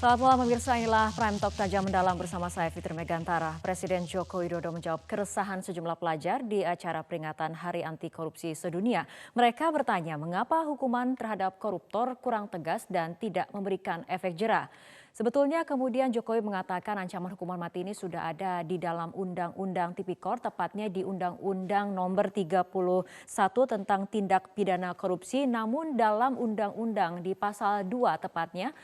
Selamat malam pemirsa, inilah Prime Talk Tajam Mendalam bersama saya Fitri Megantara. Presiden Joko Widodo menjawab keresahan sejumlah pelajar di acara peringatan Hari Anti Korupsi Sedunia. Mereka bertanya mengapa hukuman terhadap koruptor kurang tegas dan tidak memberikan efek jera. Sebetulnya kemudian Jokowi mengatakan ancaman hukuman mati ini sudah ada di dalam Undang-Undang Tipikor, tepatnya di Undang-Undang Nomor 31 tentang Tindak Pidana Korupsi, namun dalam Undang-Undang di Pasal 2 tepatnya,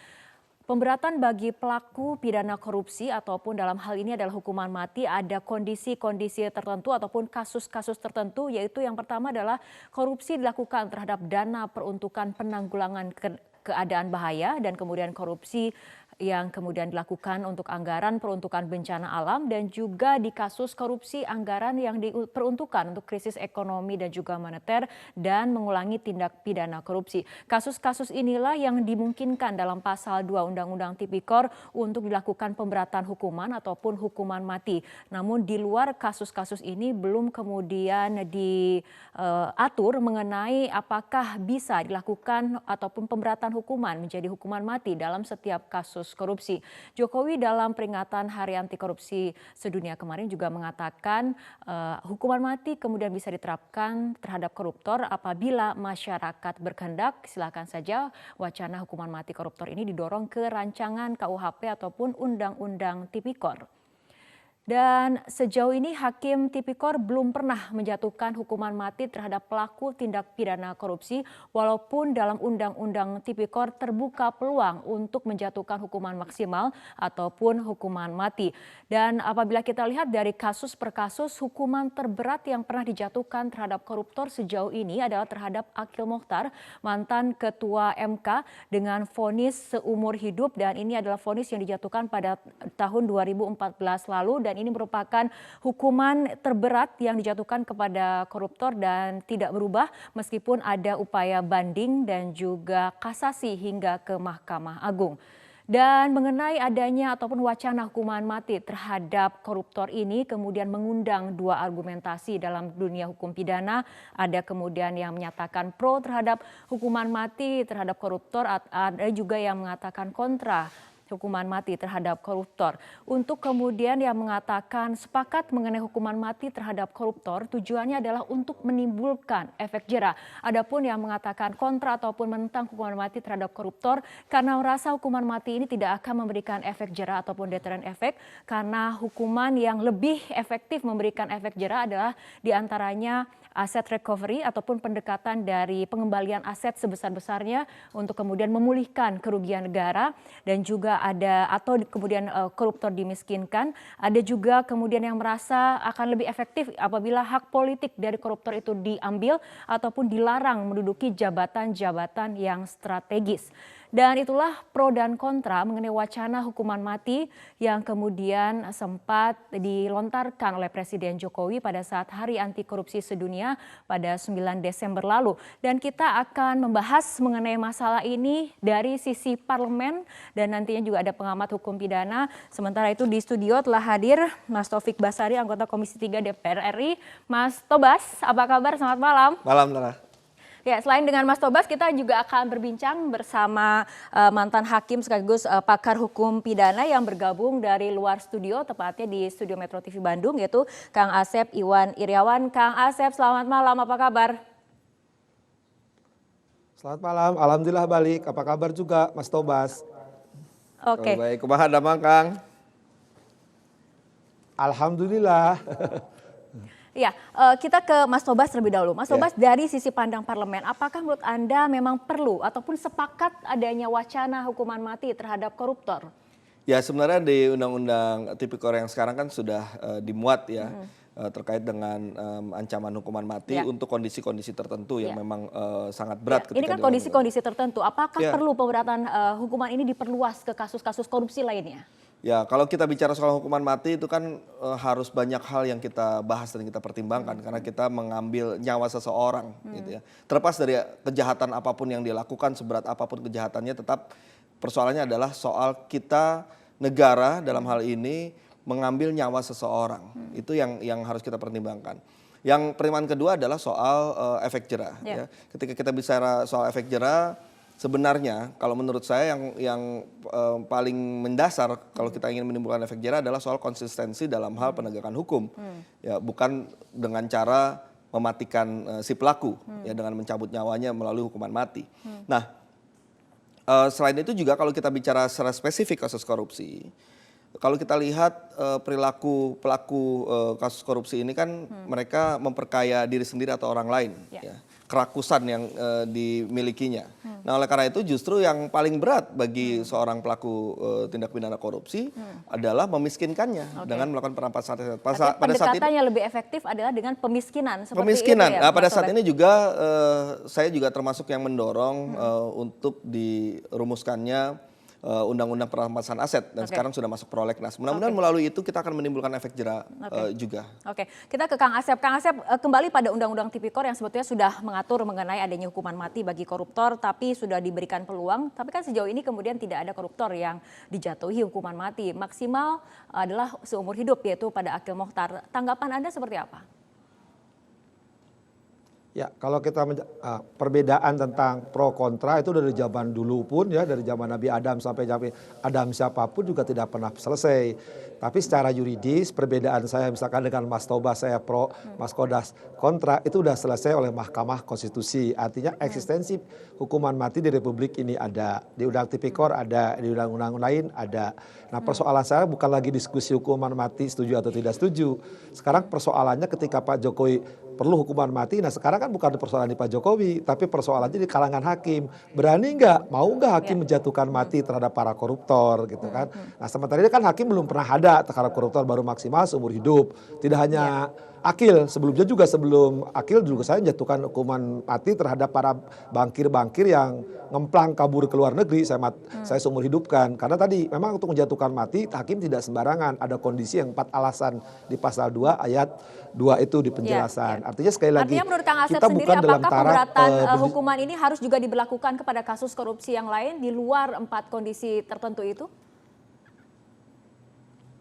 pemberatan bagi pelaku pidana korupsi ataupun dalam hal ini adalah hukuman mati ada kondisi-kondisi tertentu ataupun kasus-kasus tertentu, yaitu yang pertama adalah korupsi dilakukan terhadap dana peruntukan penanggulangan keadaan bahaya dan kemudian korupsi yang kemudian dilakukan untuk anggaran peruntukan bencana alam dan juga di kasus korupsi anggaran yang diperuntukkan untuk krisis ekonomi dan juga moneter dan mengulangi tindak pidana korupsi. Kasus-kasus inilah yang dimungkinkan dalam pasal 2 Undang-Undang Tipikor untuk dilakukan pemberatan hukuman ataupun hukuman mati. Namun di luar kasus-kasus ini belum kemudian diatur mengenai apakah bisa dilakukan ataupun pemberatan hukuman menjadi hukuman mati dalam setiap kasus korupsi. Jokowi dalam peringatan Hari Anti Korupsi Sedunia kemarin juga mengatakan hukuman mati kemudian bisa diterapkan terhadap koruptor apabila masyarakat berkehendak. Silakan saja wacana hukuman mati koruptor ini didorong ke rancangan KUHP ataupun Undang-Undang Tipikor. Dan sejauh ini Hakim Tipikor belum pernah menjatuhkan hukuman mati terhadap pelaku tindak pidana korupsi, walaupun dalam Undang-Undang Tipikor terbuka peluang untuk menjatuhkan hukuman maksimal ataupun hukuman mati. Dan apabila kita lihat dari kasus per kasus, hukuman terberat yang pernah dijatuhkan terhadap koruptor sejauh ini adalah terhadap Akil Mokhtar, mantan Ketua MK dengan vonis seumur hidup, dan ini adalah vonis yang dijatuhkan pada tahun 2014 lalu dan ini merupakan hukuman terberat yang dijatuhkan kepada koruptor dan tidak berubah meskipun ada upaya banding dan juga kasasi hingga ke Mahkamah Agung. Dan mengenai adanya ataupun wacana hukuman mati terhadap koruptor ini kemudian mengundang dua argumentasi dalam dunia hukum pidana. Ada kemudian yang menyatakan pro terhadap hukuman mati terhadap koruptor, ada juga yang mengatakan kontra hukuman mati terhadap koruptor. Untuk kemudian yang mengatakan sepakat mengenai hukuman mati terhadap koruptor tujuannya adalah untuk menimbulkan efek jera. Adapun yang mengatakan kontra ataupun menentang hukuman mati terhadap koruptor karena merasa hukuman mati ini tidak akan memberikan efek jera ataupun deterrent efek, karena hukuman yang lebih efektif memberikan efek jera adalah diantaranya aset recovery ataupun pendekatan dari pengembalian aset sebesar-besarnya untuk kemudian memulihkan kerugian negara, dan juga ada atau kemudian koruptor dimiskinkan. Ada juga kemudian yang merasa akan lebih efektif apabila hak politik dari koruptor itu diambil ataupun dilarang menduduki jabatan-jabatan yang strategis. Dan itulah pro dan kontra mengenai wacana hukuman mati yang kemudian sempat dilontarkan oleh Presiden Jokowi pada saat Hari Anti Korupsi Sedunia pada 9 Desember lalu. Dan kita akan membahas mengenai masalah ini dari sisi parlemen dan nantinya juga ada pengamat hukum pidana. Sementara itu di studio telah hadir Mas Taufik Basari, anggota Komisi 3 DPR RI. Mas Tobas, apa kabar? Selamat malam. Malam, Nara. Ya, selain dengan Mas Tobas, kita juga akan berbincang bersama mantan hakim sekaligus pakar hukum pidana yang bergabung dari luar studio, tepatnya di Studio Metro TV Bandung, yaitu Kang Asep Iwan Iriawan. Kang Asep, selamat malam, apa kabar? Selamat malam, alhamdulillah balik. Apa kabar juga, Mas Tobas? Oke. Baik, kumaha damang, Kang? Alhamdulillah. Ya, kita ke Mas Tobas terlebih dahulu. Mas Tobas, dari sisi pandang parlemen, apakah menurut Anda memang perlu ataupun sepakat adanya wacana hukuman mati terhadap koruptor? Ya, sebenarnya di Undang-Undang Tipikor yang sekarang kan sudah dimuat ya, terkait dengan ancaman hukuman mati untuk kondisi-kondisi tertentu yang memang sangat berat. Ini kan kondisi-kondisi tertentu. Apakah perlu pemberatan hukuman ini diperluas ke kasus-kasus korupsi lainnya? Ya, kalau kita bicara soal hukuman mati itu kan harus banyak hal yang kita bahas dan kita pertimbangkan karena kita mengambil nyawa seseorang gitu ya. Terlepas dari kejahatan apapun yang dilakukan, seberat apapun kejahatannya, tetap persoalannya adalah soal kita negara dalam hal ini mengambil nyawa seseorang. Itu yang harus kita pertimbangkan. Yang pertimbangan kedua adalah soal efek jera ya. Ketika kita bicara soal efek jera, sebenarnya kalau menurut saya yang paling mendasar kalau kita ingin menimbulkan efek jerah adalah soal konsistensi dalam hal penegakan hukum. Ya, bukan dengan cara mematikan si pelaku ya dengan mencabut nyawanya melalui hukuman mati. Nah, selain itu juga kalau kita bicara secara spesifik kasus korupsi, kalau kita lihat perilaku pelaku kasus korupsi ini kan mereka memperkaya diri sendiri atau orang lain, ya, kerakusan yang dimilikinya. Nah, oleh karena itu justru yang paling berat bagi seorang pelaku tindak pidana korupsi adalah memiskinkannya dengan melakukan perampasan aset. Pada saat yang lebih efektif adalah dengan pemiskinan. Pemiskinan. Itu ya, nah, pada saat ini juga saya juga termasuk yang mendorong untuk dirumuskannya undang-undang perampasan aset dan sekarang sudah masuk prolegnas. Mudah-mudahan melalui itu kita akan menimbulkan efek jerah juga. Oke, kita ke Kang Asep. Kang Asep, kembali pada Undang-Undang Tipikor yang sebetulnya sudah mengatur mengenai adanya hukuman mati bagi koruptor, tapi sudah diberikan peluang. Tapi kan sejauh ini kemudian tidak ada koruptor yang dijatuhi hukuman mati. Maksimal adalah seumur hidup, yaitu pada Akil Mokhtar. Tanggapan Anda seperti apa? Ya, kalau kita perbedaan tentang pro kontra itu dari zaman dulu pun ya, dari zaman Nabi Adam sampai Adam siapapun juga tidak pernah selesai. Tapi secara yuridis perbedaan saya misalkan dengan Mas Tobas saya pro, Mas Kodas kontra itu sudah selesai oleh Mahkamah Konstitusi. Artinya eksistensi hukuman mati di Republik ini ada, di Undang Tipikor ada, di undang-undang lain ada. Nah, persoalan saya bukan lagi diskusi hukuman mati setuju atau tidak setuju. Sekarang persoalannya ketika Pak Jokowi perlu hukuman mati. Nah, sekarang kan bukan persoalan di Pak Jokowi, tapi persoalannya di kalangan hakim. Berani nggak, mau nggak hakim menjatuhkan mati terhadap para koruptor gitu kan. Nah, sementara ini kan hakim belum pernah ada terhadap koruptor, baru maksimal seumur hidup. Tidak hanya Akil, sebelumnya juga sebelum Akil juga saya menjatuhkan hukuman mati terhadap para bankir-bankir yang ngemplang kabur ke luar negeri, saya seumur hidupkan. Karena tadi memang untuk menjatuhkan mati hakim tidak sembarangan, ada kondisi yang 4 alasan di pasal 2 ayat 2 itu di penjelasan. Artinya sekali lagi menurut Kang Asep kita sendiri, bukan dalam apakah taraf pemberatan hukuman ini harus juga diberlakukan kepada kasus korupsi yang lain di luar 4 kondisi tertentu itu?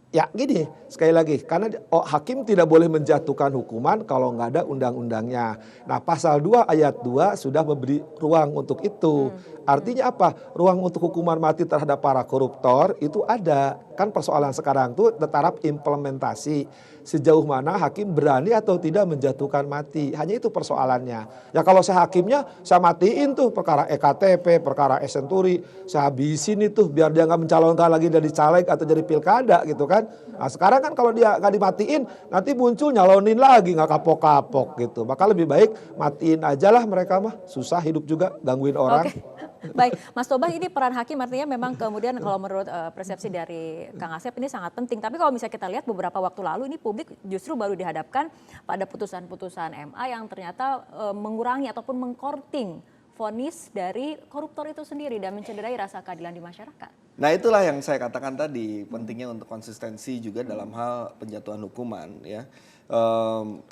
Ya gini, sekali lagi, karena hakim tidak boleh menjatuhkan hukuman kalau nggak ada undang-undangnya. Nah, pasal 2 ayat 2 sudah memberi ruang untuk itu. Artinya apa? Ruang untuk hukuman mati terhadap para koruptor itu ada. Kan persoalan sekarang tuh taraf implementasi. Sejauh mana hakim berani atau tidak menjatuhkan mati. Hanya itu persoalannya. Ya kalau saya hakimnya, saya matiin tuh perkara EKTP, perkara Esenturi. Saya habisin itu biar dia nggak mencalonkan lagi dari caleg atau jadi pilkada gitu kan. Nah sekarang kan kalau dia nggak dimatiin, nanti muncul nyalonin lagi nggak kapok-kapok gitu. Maka lebih baik matiin aja lah mereka mah. Susah hidup juga, gangguin orang. Baik, Mas Tobas, ini peran hakim artinya memang kemudian kalau menurut persepsi dari Kang Asep ini sangat penting. Tapi kalau misalnya kita lihat beberapa waktu lalu ini publik justru baru dihadapkan pada putusan-putusan MA yang ternyata mengurangi ataupun mengkorting vonis dari koruptor itu sendiri dan mencederai rasa keadilan di masyarakat. Nah, itulah yang saya katakan tadi, pentingnya untuk konsistensi juga dalam hal penjatuhan hukuman ya.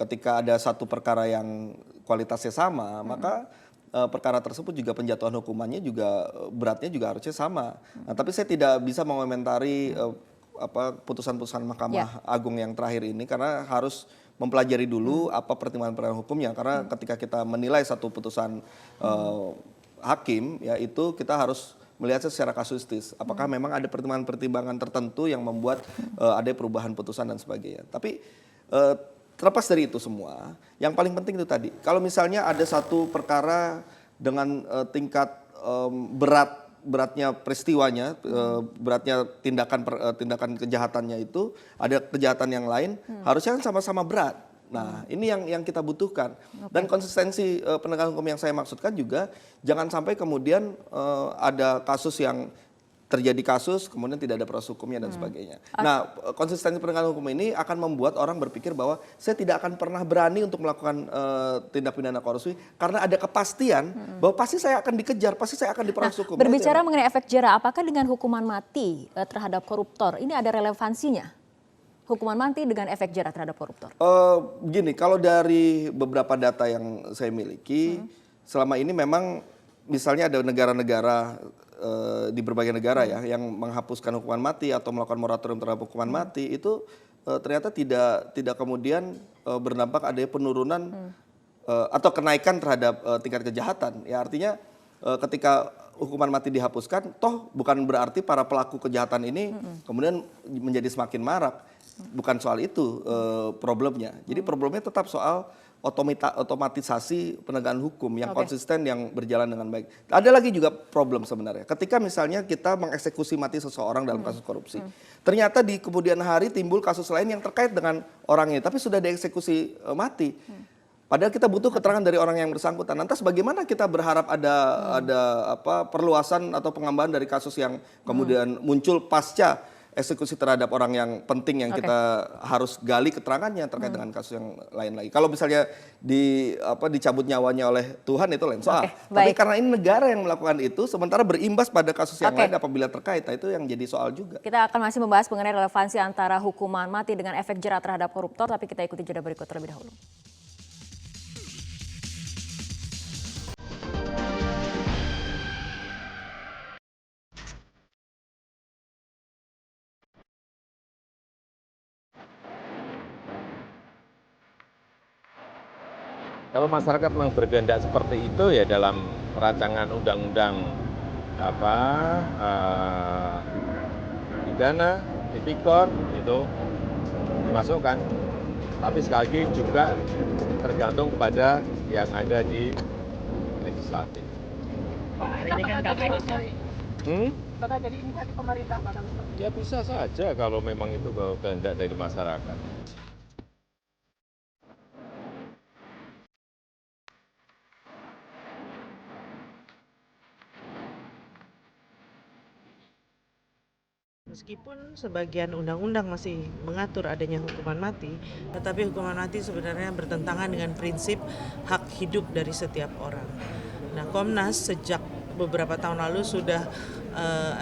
Ketika ada satu perkara yang kualitasnya sama, maka perkara tersebut juga penjatuhan hukumannya juga beratnya juga harusnya sama. Nah, tapi saya tidak bisa mengomentari putusan-putusan Mahkamah Agung yang terakhir ini karena harus mempelajari dulu apa pertimbangan hukumnya. Karena ketika kita menilai satu putusan hakim, ya itu kita harus melihatnya secara kasuistis. Apakah memang ada pertimbangan-pertimbangan tertentu yang membuat ada perubahan putusan dan sebagainya. Tapi terlepas dari itu semua, yang paling penting itu tadi, kalau misalnya ada satu perkara dengan tingkat beratnya peristiwanya, beratnya tindakan kejahatannya itu, ada kejahatan yang lain, harusnya kan sama-sama berat. Nah, ini yang kita butuhkan. Dan konsistensi penegakan hukum yang saya maksudkan juga, jangan sampai kemudian ada kasus yang terjadi kasus, kemudian tidak ada proses hukumnya dan sebagainya. Nah, konsistensi penegakan hukum ini akan membuat orang berpikir bahwa saya tidak akan pernah berani untuk melakukan tindak pidana korupsi karena ada kepastian bahwa pasti saya akan dikejar, pasti saya akan diproses hukum. Berbicara mengenai efek jerah, apakah dengan hukuman mati terhadap koruptor ini ada relevansinya? Hukuman mati dengan efek jerah terhadap koruptor? Begini, kalau dari beberapa data yang saya miliki, selama ini memang misalnya ada negara-negara di berbagai negara ya yang menghapuskan hukuman mati atau melakukan moratorium terhadap hukuman mati itu ternyata tidak kemudian berdampak adanya penurunan atau kenaikan terhadap tingkat kejahatan. Ya artinya ketika hukuman mati dihapuskan, toh bukan berarti para pelaku kejahatan ini kemudian menjadi semakin marak. Bukan soal itu problemnya. Jadi problemnya tetap soal otomatisasi penegakan hukum yang konsisten, yang berjalan dengan baik. Ada lagi juga problem sebenarnya. Ketika misalnya kita mengeksekusi mati seseorang dalam kasus korupsi, ternyata di kemudian hari timbul kasus lain yang terkait dengan orang ini, tapi sudah dieksekusi mati. Padahal kita butuh keterangan dari orang yang bersangkutan. Lantas bagaimana kita berharap ada perluasan atau pengambahan dari kasus yang kemudian muncul pasca eksekusi terhadap orang yang penting yang kita harus gali keterangannya terkait dengan kasus yang lain lagi. Kalau misalnya dicabut nyawanya oleh Tuhan itu lain soal. Tapi karena ini negara yang melakukan itu, sementara berimbas pada kasus yang lain apabila terkait, nah itu yang jadi soal juga. Kita akan masih membahas mengenai relevansi antara hukuman mati dengan efek jerat terhadap koruptor, tapi kita ikuti jeda berikut terlebih dahulu. Kalau masyarakat memang berkehendak seperti itu ya dalam rancangan undang-undang pidana, tipikor itu dimasukkan. Tapi sekali lagi juga tergantung kepada yang ada di legislatif. Ini kan jadi inisiatif pemerintah, Pak. Ya bisa saja kalau memang itu kehendak dari masyarakat. Meskipun sebagian undang-undang masih mengatur adanya hukuman mati, tetapi hukuman mati sebenarnya bertentangan dengan prinsip hak hidup dari setiap orang. Nah, Komnas sejak beberapa tahun lalu sudah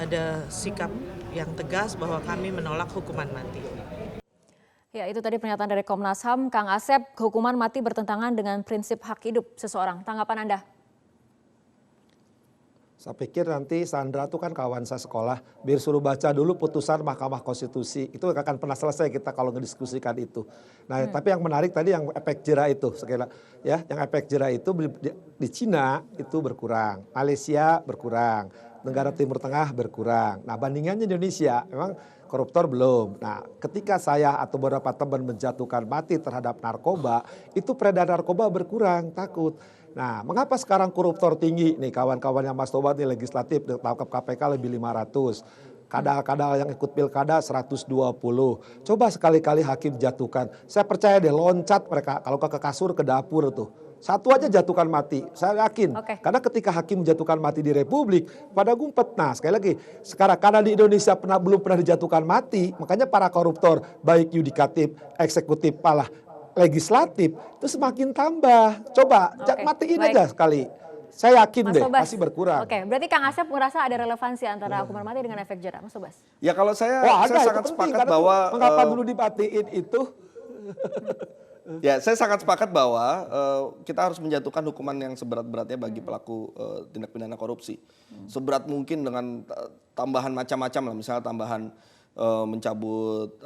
ada sikap yang tegas bahwa kami menolak hukuman mati. Ya, itu tadi pernyataan dari Komnas HAM. Kang Asep, hukuman mati bertentangan dengan prinsip hak hidup seseorang. Tanggapan Anda? Saya pikir nanti Sandra tuh kan kawan saya sekolah, biar suruh baca dulu putusan Mahkamah Konstitusi. Itu akan pernah selesai kita kalau ngediskusikan itu. Nah, tapi yang menarik tadi yang efek jera itu, sekali ya, yang efek jera itu di Cina itu berkurang, Malaysia berkurang, negara Timur Tengah berkurang. Nah, bandingannya Indonesia memang koruptor belum. Nah, ketika saya atau beberapa teman menjatuhkan mati terhadap narkoba, itu peredaran narkoba berkurang, takut. Nah, mengapa sekarang koruptor tinggi? Nih kawan-kawan yang Mas Tobat di legislatif, ditangkap KPK lebih 500. Kadal-kadal yang ikut pilkada 120. Coba sekali-kali hakim jatuhkan. Saya percaya deh loncat mereka kalau ke kasur, ke dapur tuh. Satu aja jatuhkan mati, saya yakin. Karena ketika hakim menjatuhkan mati di Republik, pada ngumpet. Nah, sekali lagi, sekarang karena di Indonesia belum pernah dijatuhkan mati, makanya para koruptor, baik yudikatif, eksekutif, malah legislatif, itu semakin tambah. Coba, matiin aja sekali. Saya yakin Mas deh, Tobas, pasti berkurang. berarti Kang Asep merasa ada relevansi antara hukuman mati dengan efek jera, Mas Tobas? Ya kalau saya sangat sepakat bahwa mengapa dulu dimatiin itu? Ya, saya sangat sepakat bahwa kita harus menjatuhkan hukuman yang seberat-beratnya bagi pelaku tindak pidana korupsi. Seberat mungkin dengan tambahan macam-macam lah, misalnya tambahan mencabut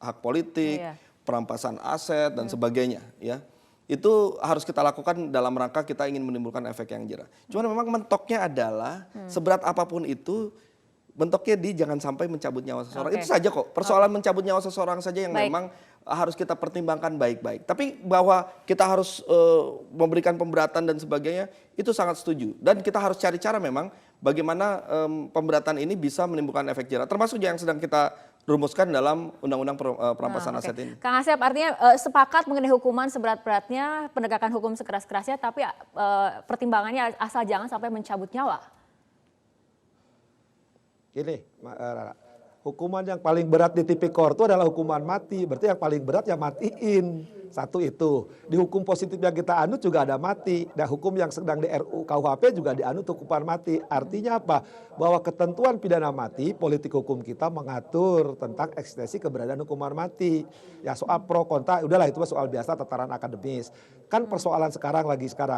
hak politik, perampasan aset dan sebagainya, ya. Itu harus kita lakukan dalam rangka kita ingin menimbulkan efek yang jera. Cuman memang mentoknya adalah seberat apapun itu, bentuknya jangan sampai mencabut nyawa seseorang. Itu saja kok. Persoalan mencabut nyawa seseorang saja yang memang harus kita pertimbangkan baik-baik. Tapi bahwa kita harus memberikan pemberatan dan sebagainya, itu sangat setuju. Dan kita harus cari cara memang bagaimana pemberatan ini bisa menimbulkan efek jera. Termasuk yang sedang kita rumuskan dalam undang-undang perampasan aset ini. Kang Asep, artinya sepakat mengenai hukuman seberat-beratnya, penegakan hukum sekeras-kerasnya, tapi pertimbangannya asal jangan sampai mencabut nyawa. Gini, hukuman yang paling berat di tipikor itu adalah hukuman mati. Berarti yang paling berat ya matiin. Satu itu. Di hukum positif yang kita anut juga ada mati. Dan hukum yang sedang di RUU KUHP juga dianut hukuman mati. Artinya apa? Bahwa ketentuan pidana mati, politik hukum kita mengatur tentang eksistensi keberadaan hukuman mati. Ya soal pro kontra, udahlah itu soal biasa tataran akademis. Kan persoalan sekarang,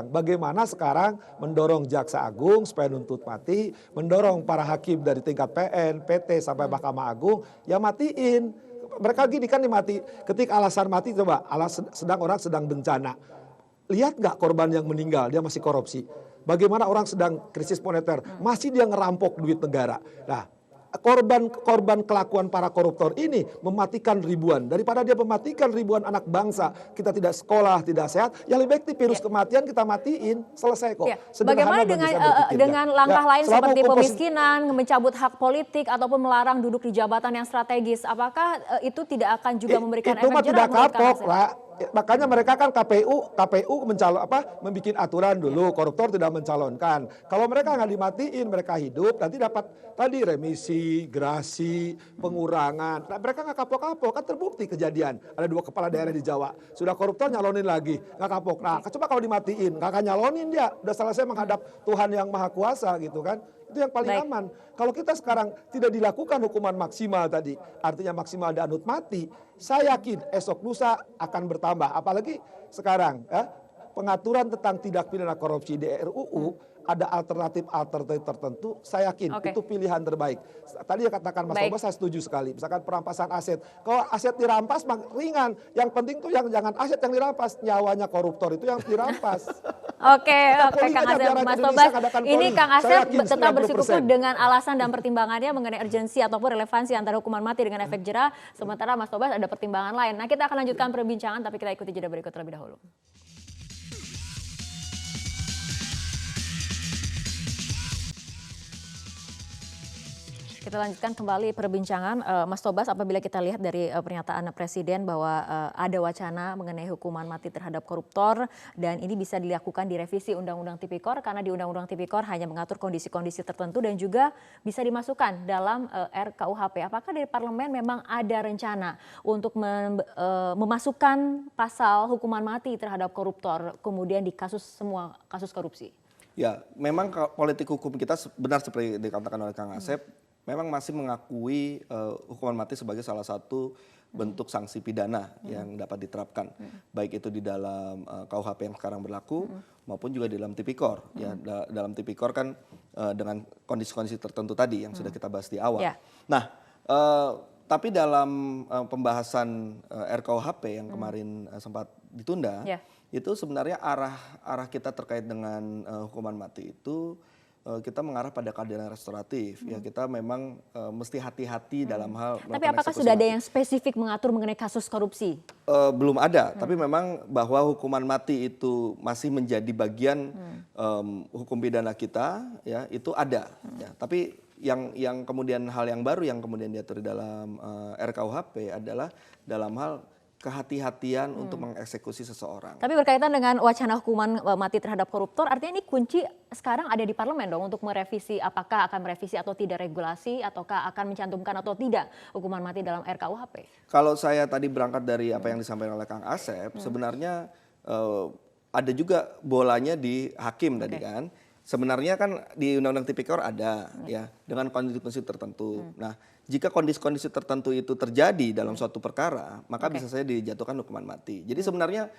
bagaimana sekarang mendorong Jaksa Agung supaya nuntut mati, mendorong para hakim dari tingkat PN, PT sampai Mahkamah Agung, ya matiin. Mereka gini kan dimati, ketika alasan mati coba, orang sedang bencana. Lihat nggak korban yang meninggal, dia masih korupsi. Bagaimana orang sedang krisis moneter, masih dia ngerampok duit negara. Nah, korban kelakuan para koruptor ini mematikan ribuan. Daripada dia mematikan ribuan anak bangsa, kita tidak sekolah, tidak sehat, yang lebih baik virus kematian kita matiin, selesai kok. Ya. Sederhana Bagaimana bagi dengan saya berpikirnya. dengan langkah lain selama seperti hukum pemiskinan, mencabut hak politik ataupun melarang duduk di jabatan yang strategis? Apakah itu tidak akan juga memberikan itu efek mah jerah tidak menurut Kang kapok Asep? lah. Makanya mereka kan KPU membuat aturan dulu, koruptor tidak mencalonkan. Kalau mereka nggak dimatiin, mereka hidup, nanti dapat tadi remisi, grasi, pengurangan. Nah, mereka nggak kapok-kapok, kan terbukti kejadian. Ada 2 kepala daerah di Jawa, sudah koruptor nyalonin lagi, nggak kapok. Nah, coba kalau dimatiin, nggak akan nyalonin dia, udah selesai menghadap Tuhan yang Maha Kuasa gitu kan. Itu yang paling aman. Kalau kita sekarang tidak dilakukan hukuman maksimal tadi, artinya maksimal dan anut mati, saya yakin esok lusa akan bertambah. Apalagi sekarang pengaturan tentang tindak pidana korupsi di RUU ada alternatif tertentu, saya yakin itu pilihan terbaik. Tadi yang katakan Mas Tobas saya setuju sekali. Misalkan perampasan aset. Kalau aset dirampas ringan, yang penting tuh yang jangan aset yang dirampas, nyawanya koruptor itu yang dirampas. Oke, Kang Asep, Mas Tobas. Ini Kang Asep tetap bersikukuh dengan alasan dan pertimbangannya mengenai urgensi ataupun relevansi antara hukuman mati dengan efek jerah. Sementara Mas Tobas ada pertimbangan lain. Nah, kita akan lanjutkan perbincangan, tapi kita ikuti jeda berikut terlebih dahulu. Kita lanjutkan kembali perbincangan, Mas Tobas. Apabila kita lihat dari pernyataan Presiden bahwa ada wacana mengenai hukuman mati terhadap koruptor dan ini bisa dilakukan di revisi Undang-Undang Tipikor karena di Undang-Undang Tipikor hanya mengatur kondisi-kondisi tertentu dan juga bisa dimasukkan dalam RKUHP. Apakah dari parlemen memang ada rencana untuk memasukkan pasal hukuman mati terhadap koruptor kemudian di semua kasus korupsi? Ya, memang politik hukum kita benar seperti dikatakan oleh Kang Asep. Memang masih mengakui hukuman mati sebagai salah satu bentuk sanksi pidana yang dapat diterapkan, baik itu di dalam KUHP yang sekarang berlaku maupun juga di dalam Tipikor. Ya, dalam Tipikor kan dengan kondisi-kondisi tertentu tadi yang sudah kita bahas di awal. Yeah. Nah, tapi dalam pembahasan RKUHP yang kemarin sempat ditunda, itu sebenarnya arah kita terkait dengan hukuman mati itu kita mengarah pada keadilan restoratif. Ya, kita memang mesti hati-hati dalam hal. Tapi apakah sudah ada yang spesifik mengatur mengenai kasus korupsi? Belum ada, tapi memang bahwa hukuman mati itu masih menjadi bagian hukum pidana kita, ya itu ada. Ya, tapi yang kemudian hal yang baru yang kemudian diatur dalam RKUHP adalah dalam hal kehati-hatian untuk mengeksekusi seseorang. Tapi berkaitan dengan wacana hukuman mati terhadap koruptor, artinya ini kunci sekarang ada di parlemen dong untuk merevisi, apakah akan merevisi atau tidak regulasi, ataukah akan mencantumkan atau tidak hukuman mati dalam RKUHP? Kalau saya tadi berangkat dari apa yang disampaikan oleh Kang Asep, sebenarnya ada juga bolanya di hakim tadi kan. Sebenarnya kan di Undang-Undang Tipikor ada ya dengan kondisi-kondisi tertentu. Nah, jika kondisi-kondisi tertentu itu terjadi dalam suatu perkara, maka bisa saja dijatuhkan hukuman mati. Jadi sebenarnya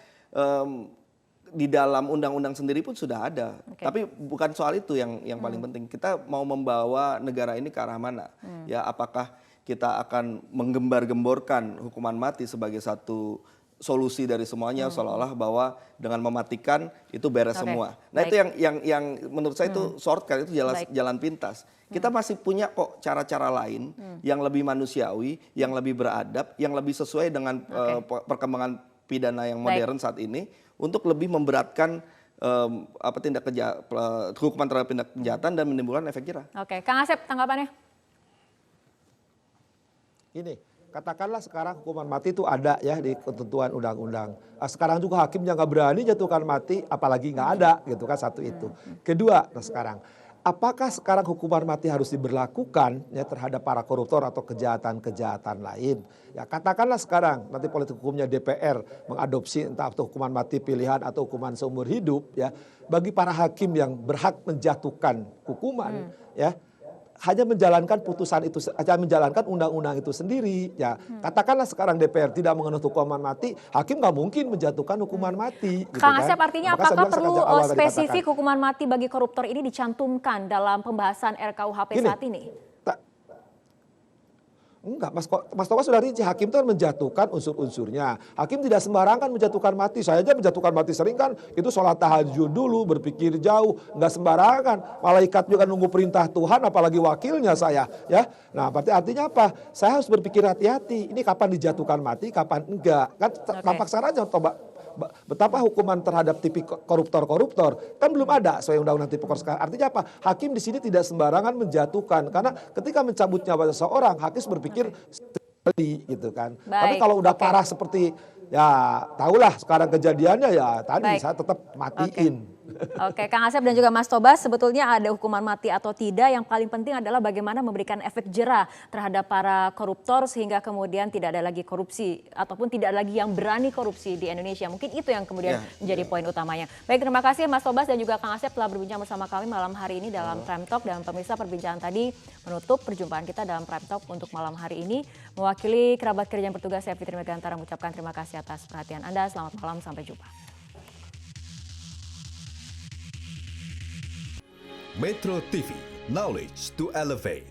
di dalam undang-undang sendiri pun sudah ada. Tapi bukan soal itu yang paling penting. Kita mau membawa negara ini ke arah mana? Ya, apakah kita akan menggembar-gemborkan hukuman mati sebagai satu solusi dari semuanya, seolah-olah bahwa dengan mematikan itu beres semua. Nah, itu yang menurut saya itu shortcut, itu jalan pintas. Kita masih punya kok cara-cara lain yang lebih manusiawi, yang lebih beradab, yang lebih sesuai dengan perkembangan pidana yang modern saat ini untuk lebih memberatkan hukuman terhadap tindak kejahatan dan menimbulkan efek jerah. Oke, Kang Asep tanggapannya? Ini, katakanlah sekarang hukuman mati itu ada ya di ketentuan undang-undang. Sekarang juga hakimnya nggak berani jatuhkan mati, apalagi nggak ada gitu kan, satu itu. Kedua, sekarang apakah sekarang hukuman mati harus diberlakukan ya terhadap para koruptor atau kejahatan-kejahatan lain? Ya katakanlah sekarang nanti politik hukumnya DPR mengadopsi entah itu hukuman mati pilihan atau hukuman seumur hidup ya, bagi para hakim yang berhak menjatuhkan hukuman ya hanya menjalankan putusan itu, hanya menjalankan undang-undang itu sendiri. Ya, katakanlah sekarang DPR tidak mengenal hukuman mati, hakim nggak mungkin menjatuhkan hukuman mati. Kang gitu Asep, kan? artinya Maka apakah perlu spesifik dikatakan hukuman mati bagi koruptor ini dicantumkan dalam pembahasan RKUHP saat ini? Enggak, Mas Tobas sudah rinci, hakim itu kan menjatuhkan unsur-unsurnya. Hakim tidak sembarangan menjatuhkan mati. Saya aja menjatuhkan mati sering kan, itu sholat tahajud dulu, berpikir jauh, enggak sembarangan. Malaikat juga nunggu perintah Tuhan, apalagi wakilnya saya. Ya, nah berarti artinya apa? Saya harus berpikir hati-hati. Ini kapan dijatuhkan mati, kapan enggak. Kan tampak saja betapa hukuman terhadap koruptor-koruptor kan belum ada sesuai undang-undang tipikor sekarang. Artinya apa? Hakim di sini tidak sembarangan menjatuhkan karena ketika mencabut nyawa seseorang, hakim berpikir sekali gitu kan. Tapi kalau udah parah seperti ya tahulah sekarang kejadiannya ya tadi saya tetap matiin. Oke, Kang Asep dan juga Mas Tobas, sebetulnya ada hukuman mati atau tidak, yang paling penting adalah bagaimana memberikan efek jera terhadap para koruptor sehingga kemudian tidak ada lagi korupsi ataupun tidak lagi yang berani korupsi di Indonesia. Mungkin itu yang kemudian menjadi poin utamanya. Baik, terima kasih Mas Tobas dan juga Kang Asep telah berbincang bersama kami malam hari ini dalam Prime Talk. Dan pemirsa, perbincangan tadi menutup perjumpaan kita dalam Prime Talk untuk malam hari ini. Mewakili kerabat kerja yang bertugas, saya Fitri Megantara mengucapkan terima kasih atas perhatian Anda. Selamat malam, sampai jumpa. Metro TV, knowledge to elevate.